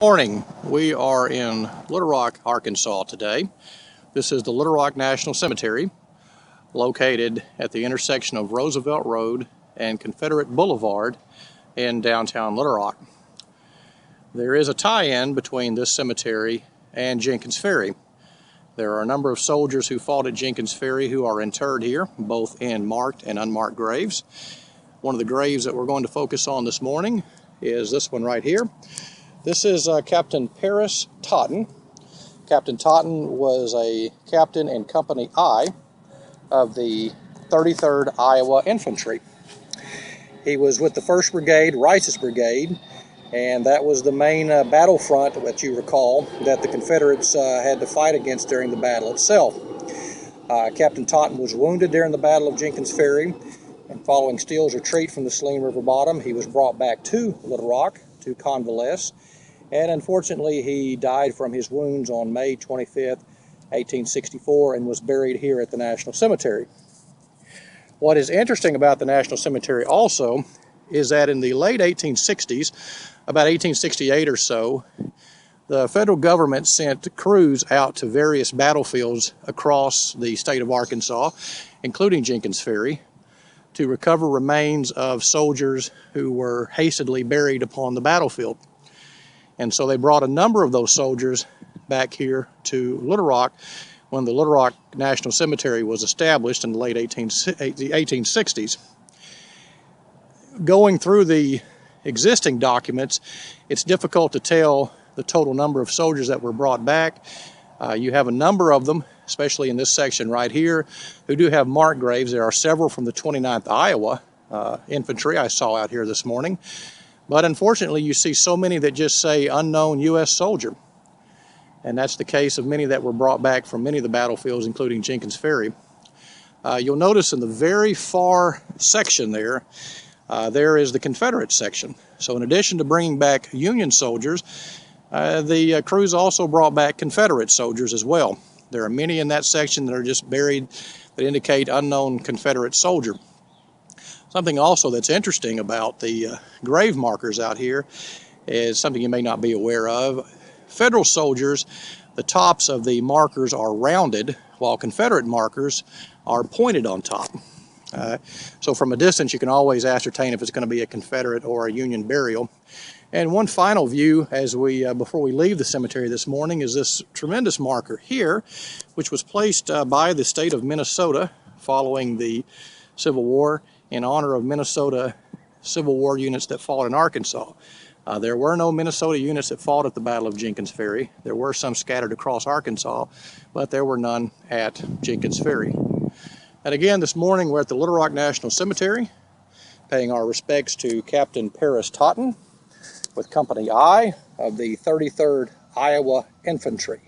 Morning. We are in Little Rock, Arkansas today. This is the Little Rock National Cemetery, located at the intersection of Roosevelt Road and Confederate Boulevard in downtown Little Rock. There is a tie-in between this cemetery and Jenkins Ferry. There are a number of soldiers who fought at Jenkins Ferry who are interred here, both in marked and unmarked graves. One of the graves that we're going to focus on this morning is this one right here. This is Captain Paris Totten. Captain Totten was a captain in Company I of the 33rd Iowa Infantry. He was with the 1st Brigade, Rice's Brigade, and that was the main battlefront, that you recall, that the Confederates had to fight against during the battle itself. Captain Totten was wounded during the Battle of Jenkins Ferry, and following Steele's retreat from the Saline River bottom, he was brought back to Little Rock to convalesce. And unfortunately, he died from his wounds on May 25th, 1864, and was buried here at the National Cemetery. What is interesting about the National Cemetery also is that in the late 1860s, about 1868 or so, the federal government sent crews out to various battlefields across the state of Arkansas, including Jenkins Ferry, to recover remains of soldiers who were hastily buried upon the battlefield. And so they brought a number of those soldiers back here to Little Rock when the Little Rock National Cemetery was established in the late 1860s. Going through the existing documents, it's difficult to tell the total number of soldiers that were brought back. You have a number of them, especially in this section right here, who do have marked graves. There are several from the 29th Iowa Infantry I saw out here this morning. But unfortunately, you see so many that just say unknown U.S. soldier. And that's the case of many that were brought back from many of the battlefields, including Jenkins Ferry. You'll notice in the very far section there, there is the Confederate section. So in addition to bringing back Union soldiers, the crews also brought back Confederate soldiers as well. There are many in that section that are just buried that indicate unknown Confederate soldier. Something also that's interesting about the grave markers out here is something you may not be aware of. Federal soldiers, the tops of the markers are rounded, while Confederate markers are pointed on top. So from a distance, you can always ascertain if it's going to be a Confederate or a Union burial. And one final view as before we leave the cemetery this morning is this tremendous marker here, which was placed by the state of Minnesota following the Civil War in honor of Minnesota Civil War units that fought in Arkansas. There were no Minnesota units that fought at the Battle of Jenkins Ferry. There were some scattered across Arkansas, but there were none at Jenkins Ferry. And again, this morning we're at the Little Rock National Cemetery, paying our respects to Captain Paris Totten with Company I of the 33rd Iowa Infantry.